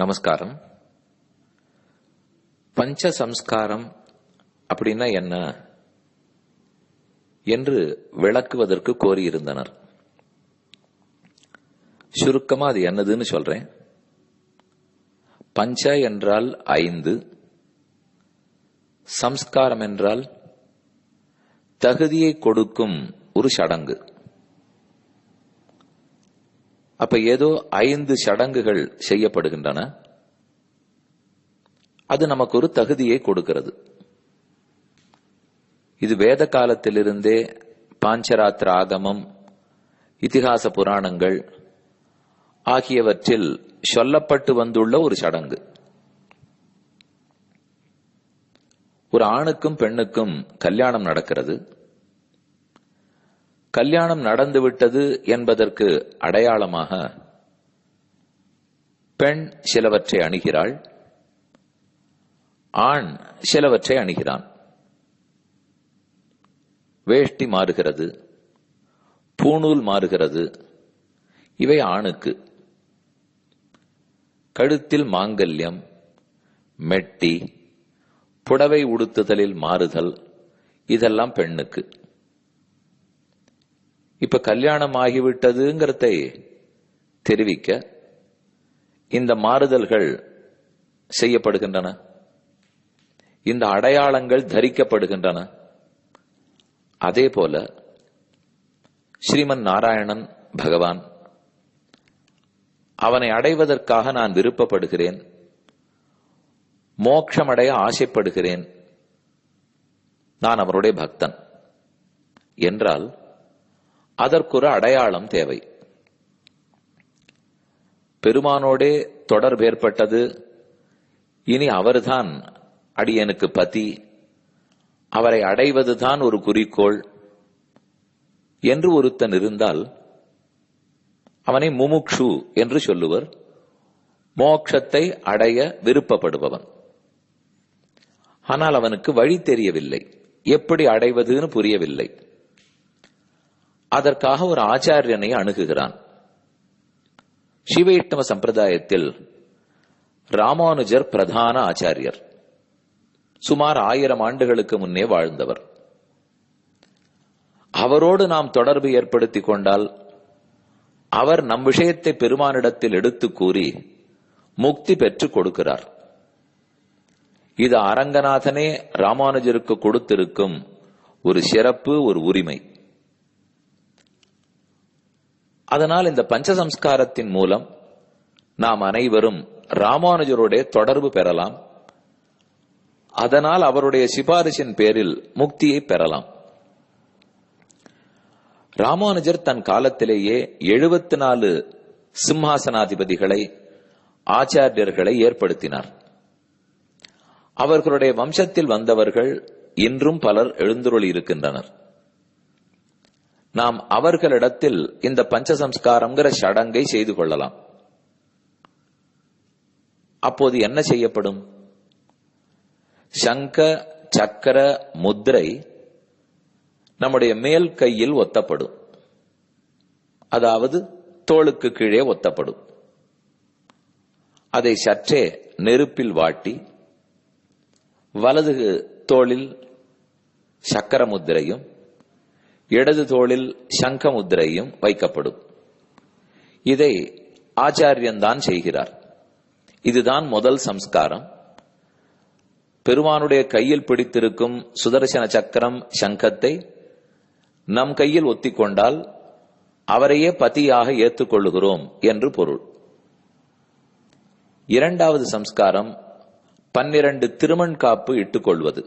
நமஸ்காரம். பஞ்ச சம்ஸ்காரம் அப்படின்னா என்ன என்று விளக்குவதற்கு கோரியிருந்தனர். சுருக்கமா அது என்னதுன்னு சொல்றேன். பஞ்ச என்றால் 5, சம்ஸ்காரம் என்றால் தகுதியை கொடுக்கும் ஒரு சடங்கு. அப்ப ஏதோ 5 சடங்குகள் செய்யப்படுகின்றன. அது நமக்கு ஒரு தகுதியை கொடுக்கிறது. இது வேத காலத்திலிருந்தே பாஞ்சராத்திர ஆகமம், இதிகாச புராணங்கள் ஆகியவற்றில் சொல்லப்பட்டு வந்துள்ள ஒரு சடங்கு. ஒரு ஆணுக்கும் பெண்ணுக்கும் கல்யாணம் நடக்கிறது. கல்யாணம் நடந்துவிட்டது என்பதற்கு அடையாளமாக பெண் சிலவற்றை அணிகிறாள், ஆண் சிலவற்றை அணிகிறான். வேஷ்டி மாறுகிறது, பூணூல் மாறுகிறது. இவை ஆணுக்கு. கழுத்தில் மாங்கல்யம், மெட்டி, புடவை உடுத்துதலில் மாறுதல், இதெல்லாம் பெண்ணுக்கு. இப்ப கல்யாணம் ஆகிவிட்டதுங்கிறதை தெரிவிக்க இந்த மாறுதல்கள் செய்யப்படுகின்றன. இந்த அடையாளங்கள் தரிக்கப்படுகின்றன. அதே போல ஸ்ரீமன் நாராயணன் பகவான், அவனை அடைவதற்காக நான் விருப்பப்படுகிறேன், மோட்சமடைய ஆசைப்படுகிறேன், நான் அவருடைய பக்தன் என்றால் அதற்கொரு அடையாளம் தேவை. பெருமானோடே தொடர்பு ஏற்பட்டது, இனி அவர்தான் அடியனுக்கு பதி, அவரை அடைவதுதான் ஒரு குறிக்கோள் என்று ஒருத்தன் இருந்தால் அவனை முமுக்ஷு என்று சொல்லுவர். மோட்சத்தை அடைய விருப்பப்படுபவன். ஆனால் அவனுக்கு வழி தெரியவில்லை, எப்படி அடைவதுன்னு புரியவில்லை. அதற்காக ஒரு ஆச்சாரியனை அணுகுகிறான். ஸ்ரீவைஷ்ணவ சம்பிரதாயத்தில் ராமானுஜர் பிரதான ஆச்சாரியர். சுமார் 1000 ஆண்டுகளுக்கு முன்னே வாழ்ந்தவர். அவரோடு நாம் தொடர்பு ஏற்படுத்திக் கொண்டால் அவர் நம் விஷயத்தை பெருமானிடத்தில் எடுத்து கூறி முக்தி பெற்றுக் கொடுக்கிறார். இது அரங்கநாதனே ராமானுஜருக்கு கொடுத்திருக்கும் ஒரு சிறப்பு, ஒரு உரிமை. அதனால் இந்த பஞ்சசம்ஸ்காரத்தின் மூலம் நாம் அனைவரும் ராமானுஜருடைய தொடர்பு பெறலாம். அதனால் அவருடைய சிபாரிசின் பேரில் முக்தியை பெறலாம். ராமானுஜர் தன் காலத்திலேயே 74 சிம்ஹாசனாதிபதிகளை, ஆச்சாரியர்களை ஏற்படுத்தினார். அவர்களுடைய வம்சத்தில் வந்தவர்கள் இன்றும் பலர் எழுந்துருளி இருக்கின்றனர். நாம் அவர்களிடத்தில் இந்த பஞ்சசம்ஸ்காரம்ங்கிற சடங்கை செய்து கொள்ளலாம். அப்போது என்ன செய்யப்படும்? சங்க சக்கர முத்திரை நம்முடைய மேல் கையில் ஒத்தப்படும், அதாவது தோளுக்கு கீழே ஒத்தப்படும். அதை சற்றே நெருப்பில் வாட்டி வலது தோளில் சக்கர முத்திரையும் இடது தோளில் சங்க முத்திரையும் வைக்கப்படும். இதை ஆச்சாரியன்தான் செய்கிறார். இதுதான் முதல் சம்ஸ்காரம். பெருமானுடைய கையில் பிடித்திருக்கும் சுதர்சன சக்கரம், சங்கத்தை நம் கையில் ஒத்திக்கொண்டால் அவரையே பதியாக ஏற்றுக்கொள்ளுகிறோம் என்று பொருள். இரண்டாவது சம்ஸ்காரம் 12 திருமண் காப்பு இட்டுக் கொள்வது.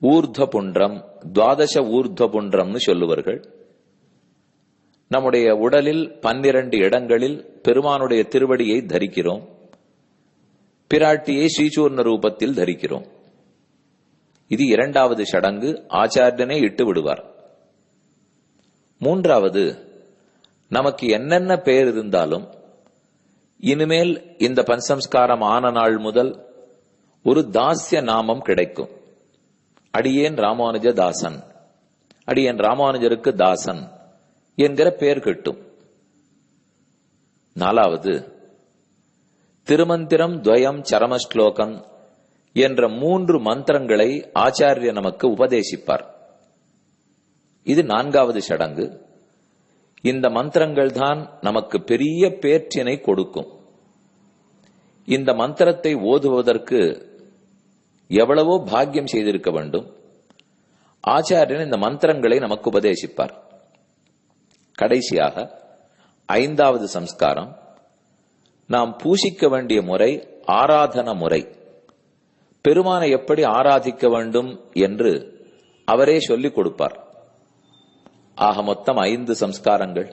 ஊர்த புன்றம், துவாதச ஊர்த புன்றம்னு சொல்லுவார்கள். நம்முடைய உடலில் 12 இடங்களில் பெருமானுடைய திருவடியை தரிக்கிறோம். பிராட்டியை ஸ்ரீசூர்ண ரூபத்தில் தரிக்கிறோம். இது இரண்டாவது சடங்கு. ஆச்சாரியனே இட்டு விடுவார். மூன்றாவது, நமக்கு என்னென்ன பெயர் இருந்தாலும் இனிமேல் இந்த பஞ்சசம்ஸ்காரம் ஆன நாள் முதல் ஒரு தாஸ்ய நாமம் கிடைக்கும். அடியேன் ராமானுஜ தாசன், அடியேன் ராமானுஜருக்கு தாசன் என்கிற பெயர் கிட்டும். நாலாவது, திருமந்திரம் துவயம் சரமஸ்லோகம் என்ற 3 மந்திரங்களை ஆச்சாரியர் நமக்கு உபதேசிப்பார். இது 4வது சடங்கு. இந்த மந்திரங்கள் தான் நமக்கு பெரிய பேற்றினை கொடுக்கும். இந்த மந்திரத்தை ஓதுவதற்கு எவ்வளவோ பாக்கியம் செய்திருக்க வேண்டும். ஆச்சாரியன் இந்த மந்திரங்களை நமக்கு உபதேசிப்பார். கடைசியாக 5வது சம்ஸ்காரம், நாம் பூசிக்க வேண்டிய முறை ஆராதன முறை. பெருமானை எப்படி ஆராதிக்க வேண்டும் என்று அவரே சொல்லிக் கொடுப்பார். ஆக மொத்தம் 5 சம்ஸ்காரங்கள்.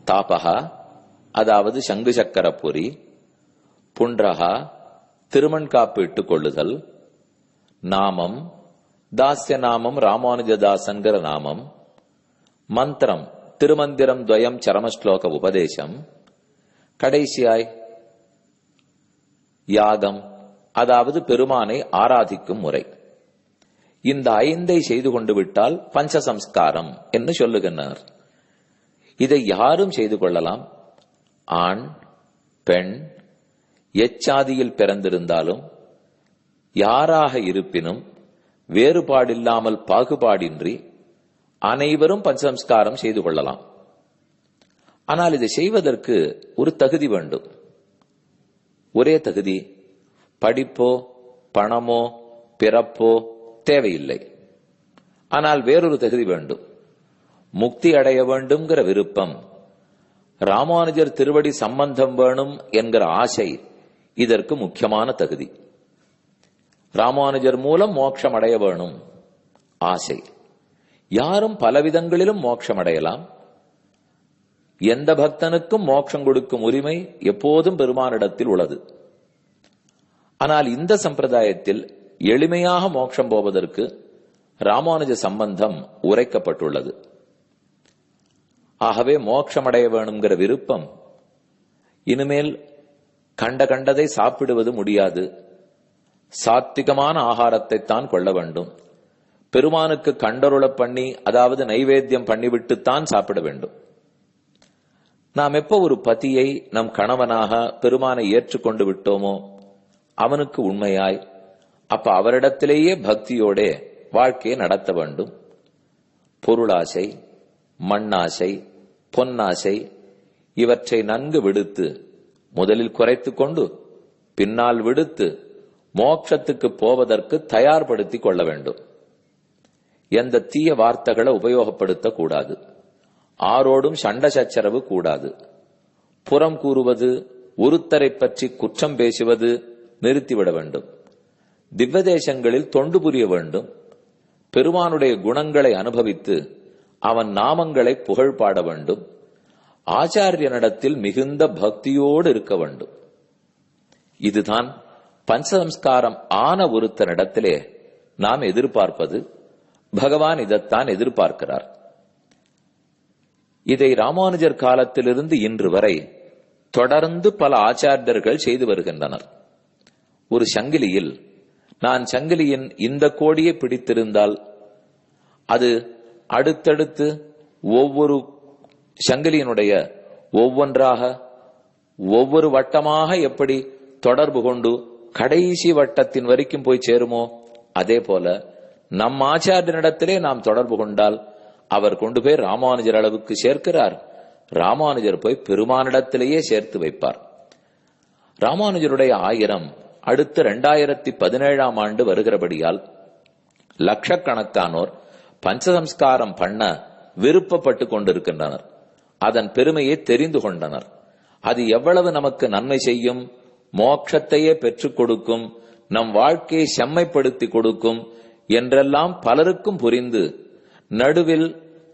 தாபகா, அதாவது சங்கு சக்கர பொறி. புன்றகா, திருமண்காப்பு இட்டுக் கொள்ளுதல். நாமம், தாஸ்ய நாமம் ராமானுஜதாசன்கிற நாமம். மந்திரம், திருமந்திரம் துவயம் சரமஸ்லோக உபதேசம். கடைசியாய் யாகம், அதாவது பெருமானை ஆராதிக்கும் முறை. இந்த 5ஐ செய்து கொண்டு விட்டால் பஞ்சசம்ஸ்காரம் என்று சொல்லுகின்றனர். இதை யாரும் செய்து கொள்ளலாம். ஆண், பெண், எச்சாதியில் பிறந்திருந்தாலும் யாராக இருப்பினும் வேறுபாடில்லாமல் பாகுபாடின்றி அனைவரும் பஞ்சசம்ஸ்காரம் செய்து கொள்ளலாம். ஆனால் இதை செய்வதற்கு ஒரு தகுதி வேண்டும். ஒரே தகுதி, படிப்போ பணமோ பிறப்போ தேவையில்லை. ஆனால் வேறொரு தகுதி வேண்டும். முக்தி அடைய வேண்டும்ங்கிற விருப்பம், ராமானுஜர் திருவடி சம்பந்தம் வேணும் என்கிற ஆசை இதற்கு முக்கியமான தகுதி. ராமானுஜர் மூலம் மோட்சம் அடைய வேணும் ஆசை. யாரும் பலவிதங்களிலும் மோட்சம் அடையலாம். எந்த பக்தனுக்கும் மோட்சம் கொடுக்கும் உரிமை எப்போதும் பெருமானிடத்தில் உள்ளது. ஆனால் இந்த சம்பிரதாயத்தில் எளிமையாக மோட்சம் போவதற்கு ராமானுஜ சம்பந்தம் உரைக்கப்பட்டுள்ளது. ஆகவே மோட்சமடைய வேணுங்கிற விருப்பம், இனிமேல் கண்டதை சாப்பிடுவது முடியாது, சாத்விகமான ஆகாரத்தை தான் கொள்ள வேண்டும், பெருமானுக்கு கண்டருள பண்ணி, அதாவது நைவேத்தியம் பண்ணிவிட்டுத்தான் சாப்பிட வேண்டும். நாம் எப்போ ஒரு பதியை நம் கணவனாக பெருமானை ஏற்றுக்கொண்டு விட்டோமோ அவனுக்கு உண்மையாய், அப்ப அவரிடத்திலேயே பக்தியோட வாழ்க்கையை நடத்த வேண்டும். பொருளாசை, மண்ணாசை, பொன்னாசை இவற்றை நன்கு விடுத்து, முதலில் குறைத்து கொண்டு பின்னால் விடுத்து மோட்சத்துக்கு போவதற்கு தயார்படுத்திக் கொள்ள வேண்டும். எந்த தீய வார்த்தைகளை உபயோகப்படுத்த கூடாது. ஆரோடும் சண்டை சச்சரவு கூடாது. புறம் கூறுவது, ஒருத்தரை பற்றி குற்றம் பேசுவது நிறுத்திவிட வேண்டும். திவ்வதேசங்களில் தொண்டு புரிய வேண்டும். பெருமானுடைய குணங்களை அனுபவித்து அவன் நாமங்களை புகழ் பாட வேண்டும். ஆச்சாரியனிடத்தில் மிகுந்த பக்தியோடு இருக்க வேண்டும். இதுதான் பஞ்சசம்ஸ்காரம் ஆன ஒருத்தனிடத்திலே நாம் எதிர்பார்ப்பது. பகவான் இதைத்தான் எதிர்பார்க்கிறார். இதை ராமானுஜர் காலத்திலிருந்து இன்று வரை தொடர்ந்து பல ஆச்சாரியர்கள் செய்து வருகின்றனர். ஒரு சங்கிலியில் நான் சங்கிலியின் இந்த கோடியை பிடித்திருந்தால் அது அடுத்தடுத்து ஒவ்வொரு சங்கிலியினுடைய ஒவ்வொன்றாக ஒவ்வொரு வட்டமாக எப்படி தொடர்பு கொண்டு கடைசி வட்டத்தின் வரைக்கும் போய் சேருமோ, அதே போல நம் ஆச்சாரியனிடத்திலே நாம் தொடர்பு கொண்டால் அவர் கொண்டு போய் ராமானுஜர் அளவுக்கு சேர்க்கிறார். ராமானுஜர் போய் பெருமானிடத்திலேயே சேர்த்து வைப்பார். ராமானுஜருடைய 1000 அடுத்து 2017ஆம் ஆண்டு வருகிறபடியால் லட்சக்கணக்கானோர் பஞ்சசம்ஸ்காரம் பண்ண விருப்பப்பட்டு கொண்டிருக்கின்றனர். அதன் பெருமையை தெரிந்து கொண்டனர். அது எவ்வளவு நமக்கு நன்மை செய்யும், மோட்சத்தையே பெற்றுக் கொடுக்கும், நம் வாழ்க்கையை செம்மைப்படுத்தி கொடுக்கும் என்றெல்லாம் பலருக்கும் புரிந்து, நடுவில்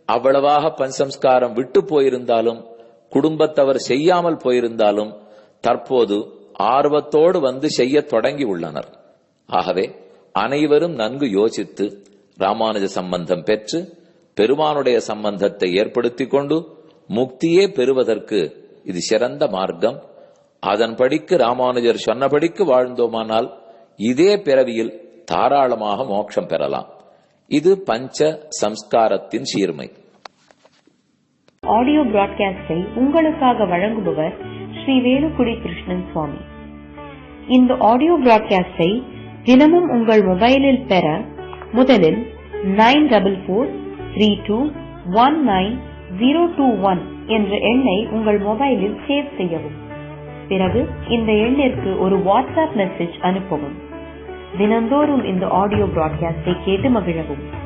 அவ்வளவாக பஞ்சசம்ஸ்காரம் விட்டு போயிருந்தாலும், குடும்பத்தவர் செய்யாமல் போயிருந்தாலும் தற்போது ஆர்வத்தோடு வந்து செய்ய தொடங்கி உள்ளனர். ஆகவே அனைவரும் நன்கு யோசித்து ராமானுஜ சம்பந்தம் பெற்று பெருமானுடைய சம்பந்தத்தை ஏற்படுத்திக் கொண்டு முக்தியே பெறுவதற்கு இது சிறந்த மார்க்கம். அதன்படிக்கு ராமானுஜர் சொன்னபடிக்கு வாழ்ந்தோமானால் இதே பிறவியில் தாராளமாக மோட்சம் பெறலாம். இது பஞ்ச சம்ஸ்காரத்தின் சீர்மை. ஆடியோ பிராட்காஸ்டை உங்களுக்காக வழங்குபவர் ஸ்ரீ ஸ்ரீ வேலுக்குடி கிருஷ்ணன் சுவாமி. இந்த ஆடியோ பிராட்காஸ்டை தினமும் உங்கள் மொபைலில் பெற முதலில் 9443219021 என்ற எண்ணை உங்கள் மொபைலில் சேவ் செய்யவும். பிறகு இந்த எண்ணிற்கு ஒரு வாட்ஸ்அப் மெசேஜ் அனுப்பவும். தினந்தோறும் இந்த ஆடியோ பிராட்காஸ்டை கேட்டு மகிழவும்.